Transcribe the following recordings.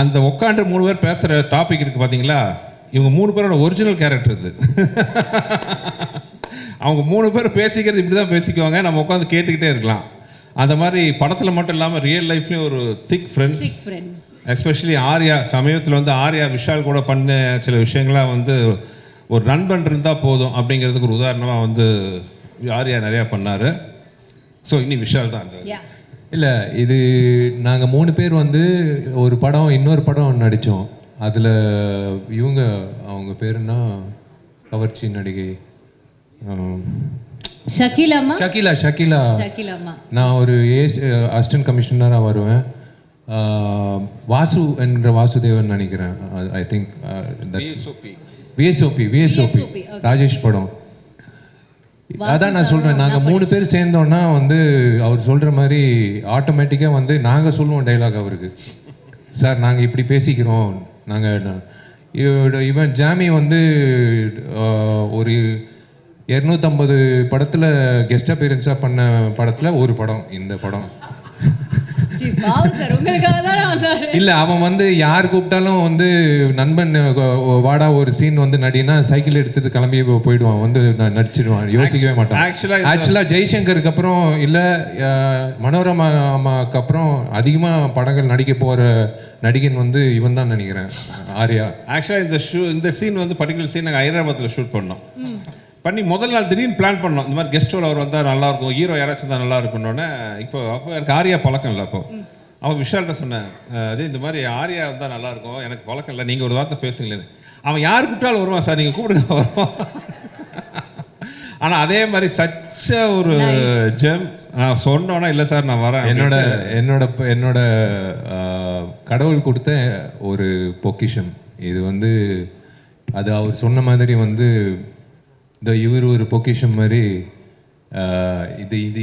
அந்த உட்காந்து 3 பேர் பேசுகிற டாபிக் இருக்குது பார்த்தீங்களா, இவங்க 3 பேரோட ஒரிஜினல் கேரக்டர் இது. அவங்க 3 பேர் பேசிக்கிறது இப்படி தான் பேசிக்குவாங்க, நம்ம உட்காந்து கேட்டுக்கிட்டே இருக்கலாம். அந்த மாதிரி படத்தில் மட்டும் இல்லாமல் ரியல் லைஃப்லேயும் ஒரு திக் ஃப்ரெண்ட்ஸ். எஸ்பெஷலி ஆர்யா, சமீபத்தில் வந்து ஆர்யா விஷால் கூட பண்ண சில விஷயங்கள்லாம் வந்து ஒரு நண்பன் இருந்தால் போதும் அப்படிங்கிறதுக்கு ஒரு உதாரணமாக வந்து ஆர்யா நிறையா பண்ணார். ஸோ இனி விஷால் தான் அந்த இல்லை, இது நாங்கள் 3 பேர் வந்து ஒரு படம் இன்னொரு படம் நடித்தோம். அதில் இவங்க அவங்க பேருன்னா கவர்ச்சி நடிகை ஷக்கீலா. நான் ஒரு அசிஸ்டன்ட் கமிஷனராக வருவேன். வாசு என்ற வாசுதேவன் நினைக்கிறேன். ஐ திங்க் விஎஸ்ஓபி ராஜேஷ் படம். அதான் நான் சொல்கிறேன், நாங்கள் 3 பேர் சேர்ந்தோன்னா வந்து அவர் சொல்கிற மாதிரி ஆட்டோமேட்டிக்காக வந்து நாங்கள் சொல்லுவோம் டைலாக் அவருக்கு. சார் நாங்கள் இப்படி பேசிக்கிறோம். நாங்கள் இவன் ஜாமி வந்து ஒரு 250 படத்தில் கெஸ்ட் அப்பியரன்ஸாக பண்ண படத்தில் ஒரு படம் இந்த படம். இல்லை, அவன் வந்து யார் கூப்பிட்டாலும் வந்து நண்பன் வாடா ஒரு சீன் வந்து நடினா சைக்கிள் எடுத்துட்டு கிளம்பி போயிடுவான், வந்து நடிச்சிடுவான், யோசிக்கவே மாட்டான். ஆக்சுவலாக ஜெய்சங்கருக்கு அப்புறம் இல்லை மனோரமா அம்மாவுக்கு அப்புறம் அதிகமாக படங்கள் நடிக்க போகிற நடிகன் வந்து இவன் தான் நினைக்கிறேன், ஆர்யா. ஆக்சுவலாக இந்த சீன் வந்து பர்டிகுலர் சீன் நாங்கள் ஹைதராபாத்தில் ஷூட் பண்ணோம். பண்ணி முதல் நாள் திடீர்னு பிளான் பண்ணோம், இந்த மாதிரி கெஸ்ட்டோட அவர் வந்தால் நல்லாயிருக்கும், ஹீரோ யாராச்சும் தான் நல்லா இருக்குன்னொன்னே. அப்போ எனக்கு ஆர்யா பழக்கம் இல்லை. அப்போ அவன் விஷால்கிட்ட சொன்னேன், அதே இந்த மாதிரி ஆர்யா வந்தால் நல்லாயிருக்கும், எனக்கு பழக்கம் இல்லை, நீங்கள் ஒரு வார்த்தை பேசுங்களேன்னு. அவன் யார் கூப்பிட்டாலும் வருவான், சார் நீங்கள் கூப்பிடுங்க வருவான். ஆனால் அதே மாதிரி சச்ச ஒரு ஜெம். நான் சொன்னோன்னா இல்லை சார் நான் வரேன். என்னோட கடவுள் கொடுத்த ஒரு பொக்கிஷம் இது வந்து. அது அவர் சொன்ன மாதிரி வந்து இவர் ஒரு பொக்கிஷம் மாதிரி,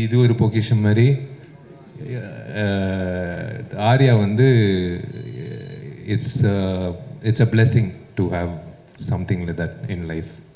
இது ஒரு பொக்கிஷம் மாதிரி. ஆர்யா வந்து it's a blessing to have something like that in life.